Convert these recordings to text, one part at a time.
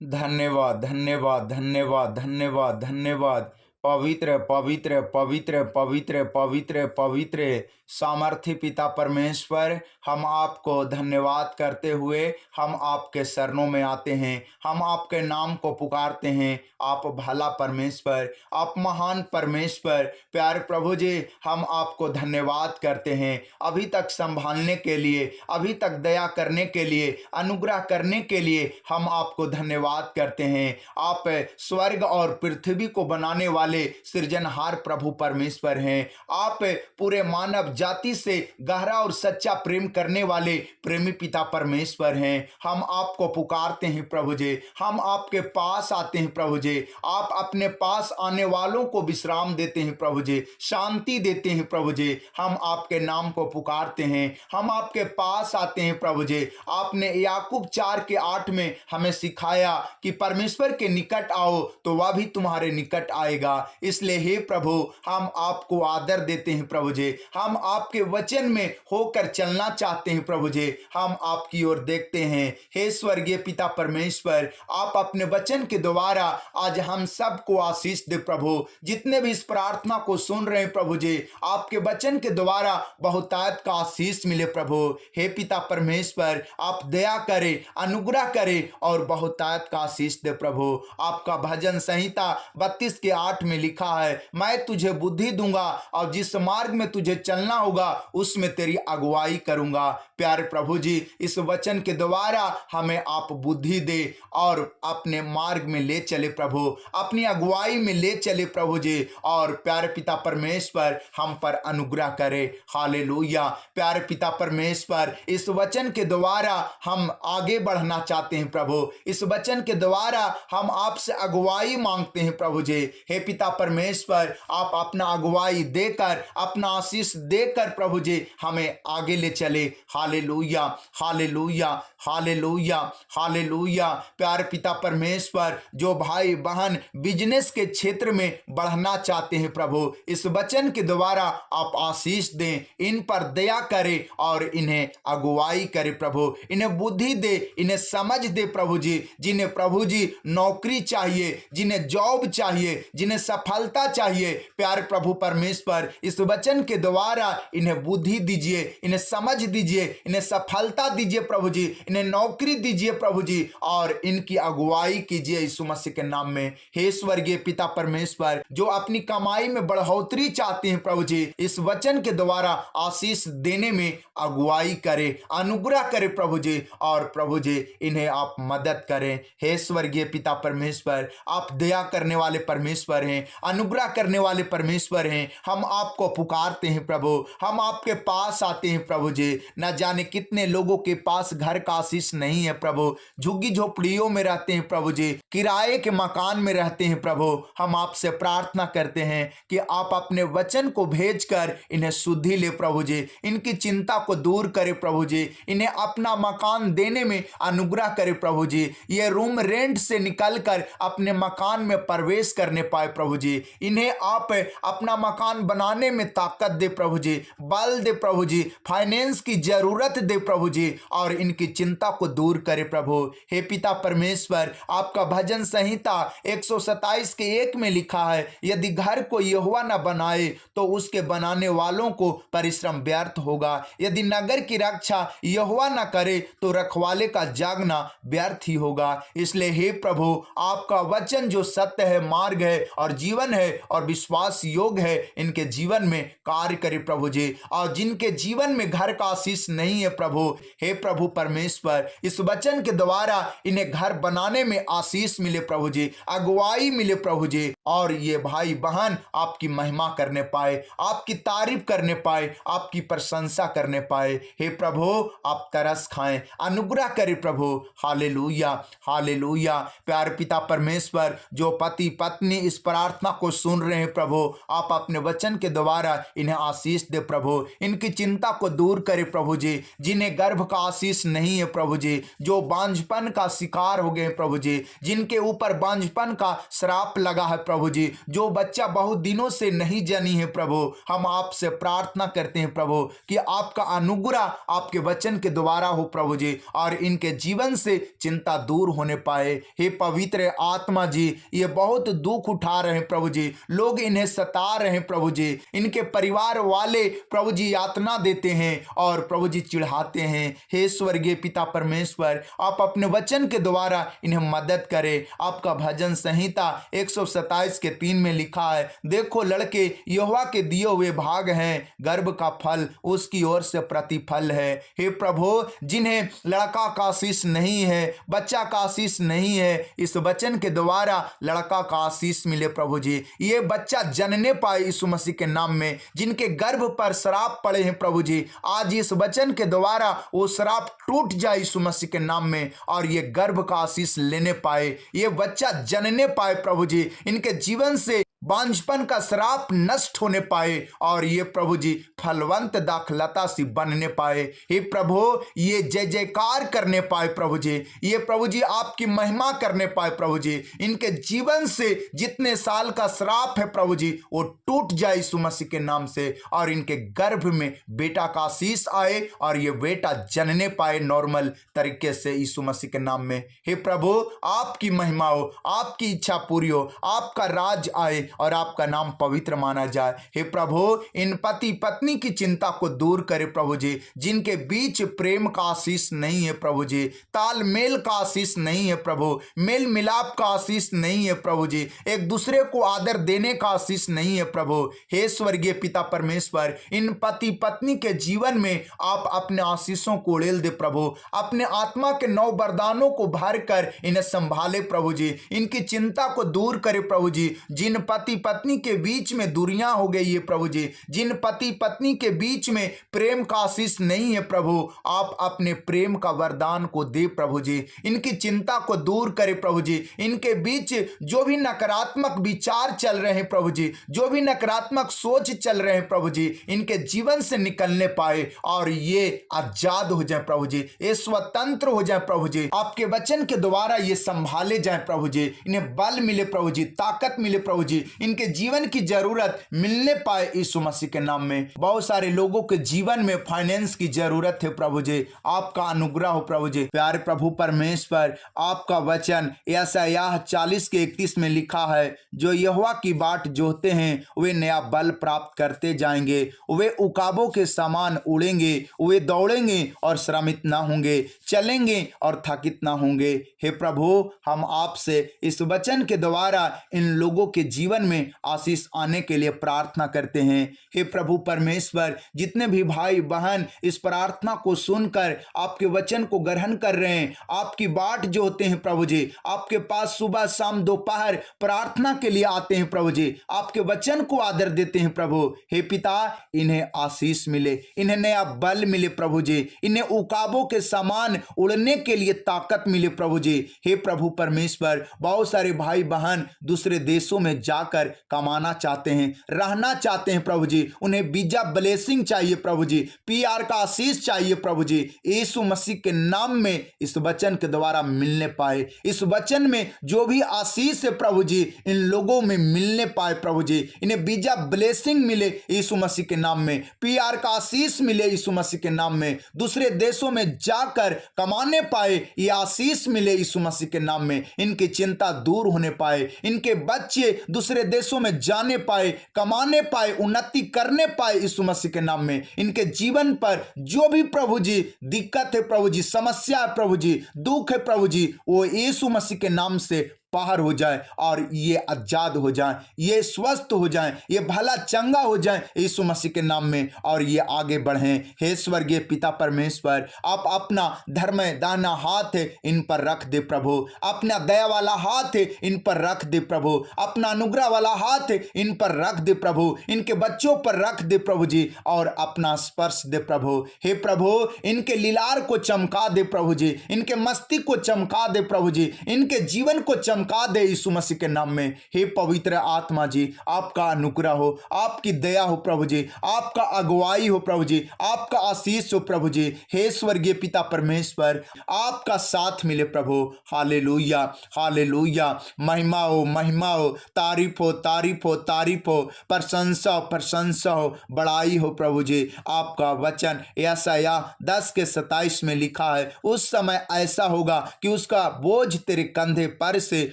धन्यवाद, धन्यवाद, धन्यवाद, धन्यवाद, धन्यवाद। पवित्र, पवित्र, पवित्र, पवित्र, पवित्र, पवित्र सामर्थ्य पिता परमेश्वर, हम आपको धन्यवाद करते हुए हम आपके शरणों में आते हैं। हम आपके नाम को पुकारते हैं। आप भला परमेश्वर, आप महान परमेश्वर। प्यारे प्रभु जी, हम आपको धन्यवाद करते हैं अभी तक संभालने के लिए, अभी तक दया करने के लिए, अनुग्रह करने के लिए हम आपको धन्यवाद करते हैं। आप स्वर्ग और पृथ्वी को बनाने वाले सृजनहार प्रभु परमेश्वर हैं। आप पूरे मानव जाति से गहरा और सच्चा प्रेम करने वाले प्रेमी पिता परमेश्वर हैं। हम आपको पुकारते हैं प्रभु जी, हम आपके पास आते हैं प्रभु जी। आप अपने पास आने वालों को विश्राम देते हैं प्रभु जी, शांति देते हैं प्रभु जी। हम आपके नाम को पुकारते हैं, हम आपके पास आते हैं प्रभु जी। आपने याकूब 4:8 में हमें सिखाया कि परमेश्वर के निकट आओ तो वह भी तुम्हारे निकट आएगा। इसलिए हे प्रभु, हम आपको आदर देते हैं प्रभु जी। हम आपके वचन में होकर चलना चाहते हैं प्रभु जी। हम आपकी ओर देखते हैं। हे स्वर्गीय पिता परमेश्वर, आप अपने वचन के द्वारा आज हम सबको आशीष दे प्रभु। जितने भी इस प्रार्थना को सुन रहे हैं प्रभु जी, आपके वचन के द्वारा बहुतायत का आशीष मिले प्रभु। हे पिता परमेश्वर, आप दया करें, अनुग्रह करें और बहुतायत का आशीष दे प्रभु। आपका भजन संहिता 32:8 में लिखा है, मैं तुझे बुद्धि दूंगा और जिस मार्ग में तुझे चलना होगा उसमें तेरी अगुवाई करूंगा। प्यारे प्रभु जी, इस वचन के द्वारा हमें आप बुद्धि दे और अपने मार्ग में ले चले प्रभु, अपनी अगुवाई में ले चले प्रभु जी। और प्यारे पिता परमेश्वर, हम पर अनुग्रह करे। हालेलुया। प्यारे पिता परमेश्वर, इस वचन के द्वारा हम आगे बढ़ना चाहते हैं प्रभु। इस वचन के द्वारा हम आपसे अगुवाई मांगते हैं प्रभु जी। हे पिता परमेश्वर, आप अपना अगुवाई देकर, अपना आशीष देकर प्रभु जी हमें आगे ले चले। Hallelujah, hallelujah, hallelujah, hallelujah. प्यारे पिता परमेश्वर, जो भाई बहन बिजनेस के क्षेत्र में बढ़ना चाहते हैं प्रभु, इस वचन के द्वारा आप आशीष दें, इन पर दया करें और इन्हें अगुवाई करें प्रभु। इन्हें बुद्धि दे, इन्हें समझ दे प्रभु जी। जिन्हें प्रभु जी नौकरी चाहिए, जिन्हें जॉब चाहिए, जिन्हें सफलता चाहिए, प्यारे प्रभु परमेश्वर, इस वचन के द्वारा इन्हें बुद्धि दीजिए, इन्हें समझ दीजिए, इन्हें सफलता दीजिए प्रभु जी, इन्हें नौकरी दीजिए प्रभु जी और इनकी अगुवाई कीजिए यीशु मसीह के नाम में। हे स्वर्गीय पिता परमेश्वर, जो अपनी कमाई में बढ़ोतरी चाहते हैं प्रभु जी, इस वचन के द्वारा आशीष देने में अगुवाई करे, अनुग्रह करे प्रभु जी। और प्रभु जी, इन्हें आप मदद करें। हे स्वर्गीय पिता परमेश्वर, आप दया करने वाले परमेश्वर हैं, अनुग्रह करने वाले परमेश्वर हैं। हम आपको पुकारते हैं प्रभु, हम आपके पास आते हैं प्रभु जी। न जाने कितने लोगों के पास घर का आशीष नहीं है प्रभु, झुग्गी झोपड़ियों में रहते हैं प्रभु जी, किराए के मकान में रहते हैं प्रभु। हम आपसे प्रार्थना करते हैं कि आप अपने वचन को भेजकर इन्हें शुद्धि ले प्रभु जी, इनकी चिंता को दूर करे प्रभु जी, इन्हें अपना मकान देने में अनुग्रह करे प्रभु जी। ये रूम रेंट से निकलकर अपने मकान में प्रवेश करने पाए प्रभु जी। इन्हें आप अपना मकान बनाने में ताकत दे प्रभु जी, बल दे प्रभु जी, फाइनेंस की जरूरत दे प्रभु जी और इनकी चिंता को दूर करे प्रभु। हे पिता परमेश्वर, आपका भजन संहिता 127:1 में लिखा है, यदि घर को यहोवा न बनाए तो उसके बनाने वालों को परिश्रम व्यर्थ होगा। यदि नगर की रक्षा यहोवा न करे तो रखवाले का जागना व्यर्थ ही होगा। इसलिए हे प्रभु, आपका वचन जो सत्य है, मार्ग है और जीवन है और विश्वास योग्य है, इनके जीवन में कार्य करे प्रभु जी। और जिनके जीवन में घर का आशीष नहीं है प्रभु, हे प्रभु परमेश्वर, इस वचन के द्वारा इन्हें घर बनाने में आशीष मिले प्रभु जी, अगुवाई मिले प्रभु जी। और ये भाई बहन आपकी महिमा करने पाए, आपकी तारीफ करने पाए, आपकी प्रशंसा करने पाए। हे प्रभु, आप तरस खाएं, अनुग्रह करें प्रभु। Hallelujah, hallelujah. प्यारे पिता परमेश्वर, जो पति पत्नी इस प्रार्थना प्रार्थना को सुन रहे हैं प्रभु, आप अपने वचन के द्वारा इन्हें आशीष दे प्रभु, इनकी चिंता को दूर करे प्रभु जी। जिन्हें गर्भ का आशीष नहीं है प्रभु जी, जो बांझपन का शिकार हो गए प्रभु जी, जिनके ऊपर बांझपन का श्राप लगा है प्रभु जी, जो बच्चा बहुत दिनों से नहीं जनी है प्रभु, हम आपसे प्रार्थना करते हैं प्रभु कि आपका अनुग्रह आपके वचन के द्वारा हो प्रभु जी, और इनके जीवन से चिंता दूर होने पाए। हे पवित्र आत्मा जी, ये बहुत दुख उठा रहे हैं प्रभु जी, लोग इन्हें सता रहे हैं प्रभु जी, इनके परिवार वाले प्रभु जी यातना देते हैं और प्रभु जी चिढ़ाते हैं। हे स्वर्गीय पिता परमेश्वर, आप अपने वचन के द्वारा इन्हें मदद करें। आपका भजन संहिता 127 के 3 में लिखा है, देखो लड़के यहोवा के दिए हुए भाग हैं, गर्भ का फल उसकी ओर से प्रतिफल है। हे प्रभु, जिन्हें लड़का का आशीष नहीं है, बच्चा का आशीष नहीं है, इस वचन के द्वारा लड़का का आशीष मिले प्रभु जी, ये बच्चा जनने पाए यीशु मसीह के नाम में। जिनके गर्भ पर श्राप पड़े हैं प्रभु जी, आज इस वचन के द्वारा वो श्राप टूट जाए यीशु मसीह के नाम में, और ये गर्भ का आशीष लेने पाए, ये बच्चा जनने पाए प्रभु जी, इनके जीवन से बांझपन का श्राप नष्ट होने पाए, और ये प्रभु जी फलवंत दाखलता सी बनने पाए। हे प्रभु, ये जय जयकार करने पाए प्रभु जी, ये प्रभु जी आपकी महिमा करने पाए प्रभु जी, इनके जीवन से जितने साल का श्राप है प्रभु जी वो टूट जाए यीशु मसीह के नाम से, और इनके गर्भ में बेटा का आशीष आए और ये बेटा जनने पाए नॉर्मल तरीके से यीशु मसीह के नाम में। हे प्रभु, आपकी महिमा हो, आपकी इच्छा पूरी हो, आपका राज आए और आपका नाम पवित्र माना जाए। हे प्रभु, इन पति पत्नी की चिंता को दूर करे प्रभु जी, जिनके बीच प्रेम का आशीष नहीं है प्रभु जी, तालमेल का आशीष नहीं है प्रभु, मेल मिलाप का आशीष नहीं है प्रभु जी, एक दूसरे को आदर देने का आशीष नहीं है प्रभु। हे स्वर्गीय पिता परमेश्वर, इन पति पत्नी के जीवन में आप अपने आशीषों को उड़ेल दे प्रभु, अपने आत्मा के 9 वरदानों को भर कर इन्हें संभाले प्रभु जी, इनकी चिंता को दूर करे प्रभु जी। जिन पति पत्नी के बीच में दूरियां हो गई है प्रभु जी, जिन पति पत्नी के बीच में प्रेम का आशीष नहीं है प्रभु, आप अपने प्रेम का वरदान को दे प्रभु जी, इनकी चिंता को दूर करे प्रभु जी। इनके बीच जो भी नकारात्मक विचार चल रहे हैं प्रभु जी, जो भी नकारात्मक सोच चल रहे हैं प्रभु जी, इनके जीवन से निकलने पाए और ये आजाद हो जाए प्रभु जी, ये स्वतंत्र हो जाए प्रभु जी, आपके वचन के द्वारा ये संभाले जाए प्रभु जी, इन्हें बल मिले प्रभु जी, ताकत मिले प्रभु जी, इनके जीवन की जरूरत मिलने पाए यीशु मसीह के नाम में। बहुत सारे लोगों के जीवन में फाइनेंस की जरूरत है प्रभु जी, आपका अनुग्रह हो प्रभु जी। प्यारे प्रभु परमेश्वर, आपका वचन यशायाह 40 के 31 में लिखा है, जो यहोवा की बाट जोहते हैं वे नया बल प्राप्त करते जाएंगे, वे उकाबों के समान उड़ेंगे, वे दौड़ेंगे और श्रमित ना होंगे, चलेंगे और थकित ना होंगे। हे प्रभु, हम आपसे इस वचन के द्वारा इन लोगों के जीवन में आशीष आने के लिए प्रार्थना करते हैं। हे प्रभु परमेश्वर, जितने भी भाई बहन इस प्रार्थना को सुनकर आपके वचन को ग्रहण कर रहे हैं, आपकी बाट जो होते हैं प्रभु जी, आपके पास सुबह शाम दोपहर प्रार्थना के लिए आते हैं प्रभु जी, आपके वचन को आदर देते हैं प्रभु। हे पिता, इन्हें आशीष मिले, इन्हें नया बल मिले प्रभु जी, इन्हें उकाबों के समान उड़ने के लिए ताकत मिले प्रभु जी। हे प्रभु परमेश्वर, बहुत सारे भाई बहन दूसरे देशों में जाकर कमाना चाहते हैं, रहना चाहते हैं प्रभु जी, उन्हें वीजा ब्लेसिंग चाहिए प्रभु जी, PR का आशीष चाहिए प्रभु जी, यीशु मसीह के नाम में इस वचन के द्वारा मिलने पाए, इस वचन में जो भी आशीष है प्रभु जी इन लोगों में मिलने पाए प्रभु जी, इन्हें वीजा ब्लेसिंग मिले यीशु मसीह के नाम में, PR का आशीष मिले यीशु मसीह के नाम में, दूसरे देशों में जाकर कमाने पाए, ये आशीष मिले यीशु मसीह के नाम में, इनकी चिंता दूर होने पाए, इनके बच्चे दूसरे देशों में जाने पाए, कमाने पाए, उन्नति करने पाए यीशु मसीह के नाम में। इनके जीवन पर जो भी प्रभु जी दिक्कत है प्रभु जी, समस्या है प्रभु जी, दुख है प्रभु जी, वो यीशु मसीह के नाम से बाहर हो जाए और ये आजाद हो जाए, ये स्वस्थ हो जाए, ये भला चंगा हो जाए यीशु मसीह के नाम में, और ये आगे बढ़ें। हे स्वर्गीय पिता परमेश्वर, आप अपना धर्म दाहिना हाथ इन पर रख दे प्रभु, अपना दया वाला हाथ इन पर रख दे प्रभु, अपना अनुग्रह वाला हाथ इन पर रख दे प्रभु, इनके बच्चों पर रख दे प्रभु जी, और अपना स्पर्श दे प्रभु। हे प्रभु, इनके लीलार को चमका दे प्रभु जी, इनके मस्तिष्क को चमका दे प्रभु जी, इनके जीवन को चमका चमका दे यीशु मसीह के नाम में। हे पवित्र आत्मा जी, आपका अनुग्रह हो, आपकी दया हो प्रभु जी, आपका अगुवाई हो प्रभु जी, आपका आशीष हो प्रभु जी। हे स्वर्गीय पिता परमेश्वर, आपका साथ मिले प्रभु। Hallelujah, hallelujah. महिमा हो, महिमा हो, तारीफ हो, तारीफ हो, तारीफ हो, प्रशंसा हो, प्रशंसा हो, बड़ाई हो प्रभु जी। आपका वचन यशायाह 10:27 में लिखा है, उस समय ऐसा होगा कि उसका बोझ तेरे कंधे पर से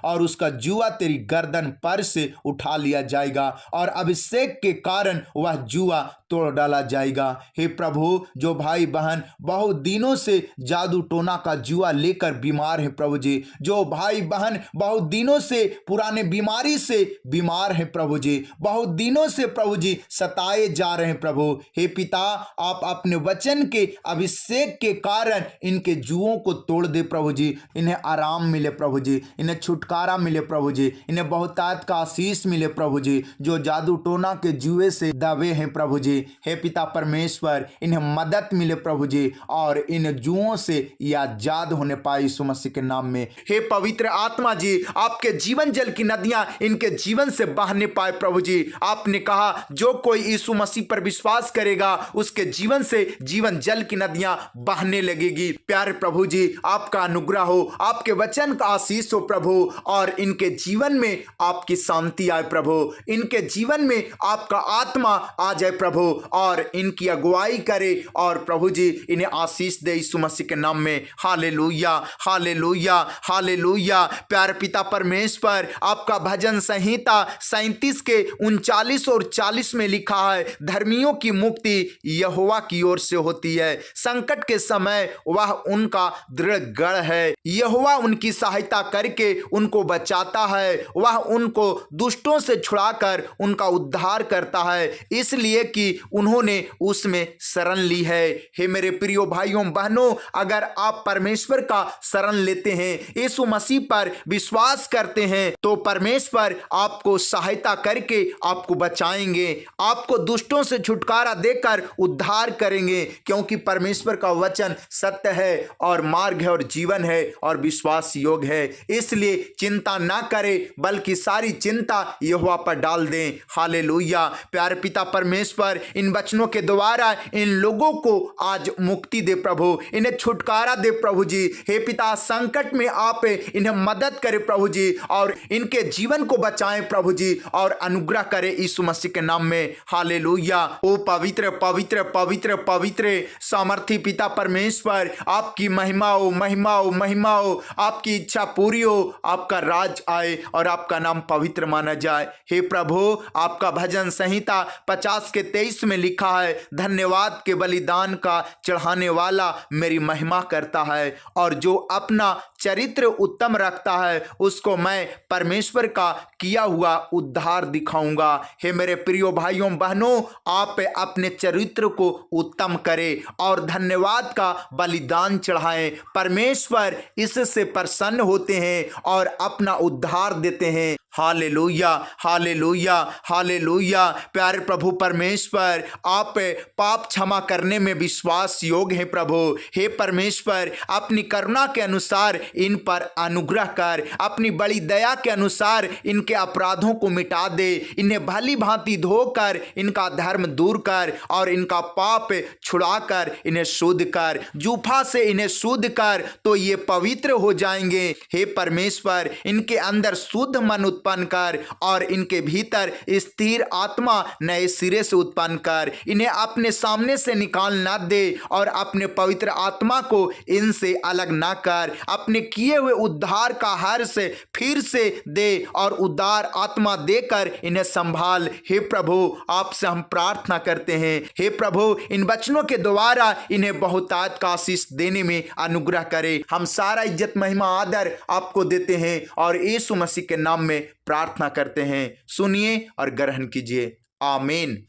और उसका जुआ तेरी गर्दन पर से उठा लिया जाएगा और अभिषेक के कारण वह जुआ तोड़ डाला जाएगा। हे प्रभु, जो भाई बहन बहुत दिनों से जादू टोना का जुआ लेकर बीमार है प्रभु जी, जो भाई बहन बहुत दिनों से पुराने बीमारी से बीमार है प्रभु जी, बहुत दिनों से प्रभु जी सताए जा रहे हैं प्रभु, हे पिता, आप अपने वचन के अभिषेक के कारण इनके जुओं को तोड़ दे प्रभु जी। इन्हें आराम मिले प्रभु जी, इन्हें छुटकारा मिले प्रभु जी, इन्हें बहुतायत का आशीष मिले प्रभु जी। जो जादू टोना के जुए से दबे हैं प्रभु जी, हे पिता परमेश्वर, इन्हें मदद मिले प्रभु जी और इन जुओं से ये आजाद होने पाए यीशु मसीह के नाम में। हे पवित्र आत्मा जी, आपके जीवन जल की नदियां इनके जीवन से बहने पाए प्रभु जी। आपने कहा जो कोई यीशु मसीह पर विश्वास करेगा उसके जीवन से जीवन जल की नदियां बहने लगेगी। प्यारे प्रभु जी, आपका अनुग्रह हो, आपके वचन का आशीष हो प्रभु और इनके जीवन में आपकी शांति आए प्रभु, इनके जीवन में आपका आत्मा आ जाए प्रभु और इनकी अगुवाई करे और प्रभु जी इन्हें आशीष दे यीशु मसीह के नाम में। Hallelujah, hallelujah, hallelujah. प्यारे पिता परमेश्वर, आपका भजन संहिता 37 के 39 और 40 में लिखा है, धर्मियों की मुक्ति यहोवा की ओर से होती है, संकट के समय वह उनका दृढ़ गढ़ है। यहोवा उनकी सहायता करके उनको बचाता है, वह उनको दुष्टों से छुड़ाकर उनका उद्धार करता है, इसलिए कि उन्होंने उसमें शरण ली है। हे मेरे प्रिय भाइयों बहनों, अगर आप परमेश्वर का शरण लेते हैं, यीशु मसीह पर विश्वास करते हैं, तो परमेश्वर आपको सहायता करके आपको बचाएंगे, आपको दुष्टों से छुटकारा देकर उद्धार करेंगे, क्योंकि परमेश्वर का वचन सत्य है और मार्ग है और जीवन है और विश्वास योग्य है। इसलिए चिंता ना करें, बल्कि सारी चिंता यहोवा पर डाल दें। हालेलुया। प्यारे पिता परमेश्वर, इन वचनों के द्वारा इन लोगों को आज मुक्ति दे प्रभु, इन्हें छुटकारा दे प्रभु जी। हे पिता, संकट में आप इन्हें मदद करें प्रभु जी और इनके जीवन को बचाएं प्रभु जी और अनुग्रह करें यीशु मसीह के नाम में। हालेलुया। ओ पवित्र पवित्र पवित्र पवित्र सामर्थी पिता परमेश्वर, आपकी महिमा हो, महिमा हो, महिमा हो, आपकी इच्छा पूरी हो, आपका राज आए और आपका नाम पवित्र माना जाए। हे प्रभु, आपका भजन संहिता 50 के 23 में लिखा है, धन्यवाद के बलिदान का चढ़ाने वाला मेरी महिमा करता है और जो अपना चरित्र उत्तम रखता है उसको मैं परमेश्वर का किया हुआ उद्धार दिखाऊंगा। हे मेरे प्रियो भाइयों बहनों, आप अपने चरित्र को उत्तम करें और धन्यवाद का बलिदान चढ़ाएं। परमेश्वर इससे प्रसन्न होते हैं और अपना उद्धार देते हैं। Hallelujah, hallelujah, hallelujah. प्यारे प्रभु परमेश्वर, आप पाप क्षमा करने में विश्वास योग्य हैं प्रभु। हे परमेश्वर, अपनी करुणा के अनुसार इन पर अनुग्रह कर, अपनी बड़ी दया के अनुसार इनके अपराधों को मिटा दे, इन्हें भली भांति धोकर इनका धर्म दूर कर और इनका पाप छुड़ाकर इन्हें शुद्ध कर, जूफा से इन्हें शुद्ध कर तो ये पवित्र हो जाएंगे। हे परमेश्वर, इनके अंदर शुद्ध मन उत्पन्न कर और इनके भीतर स्थिर आत्मा नए सिरे से उत्पन्न कर, इन्हें अपने सामने से निकाल ना दे और अपने पवित्र आत्मा को इनसे अलग ना कर, अपने किए हुए उद्धार का हर्ष फिर से दे और उद्धार आत्मा देकर इन्हें संभाल। हे प्रभु, आपसे हम प्रार्थना करते हैं, हे प्रभु, इन वचनों के द्वारा इन्हें बहुतायत का आशीष देने में अनुग्रह करे। हम सारा इज्जत महिमा आदर आपको देते हैं और यीशु मसीह के नाम में प्रार्थना करते हैं। सुनिए और ग्रहण कीजिए। आमीन।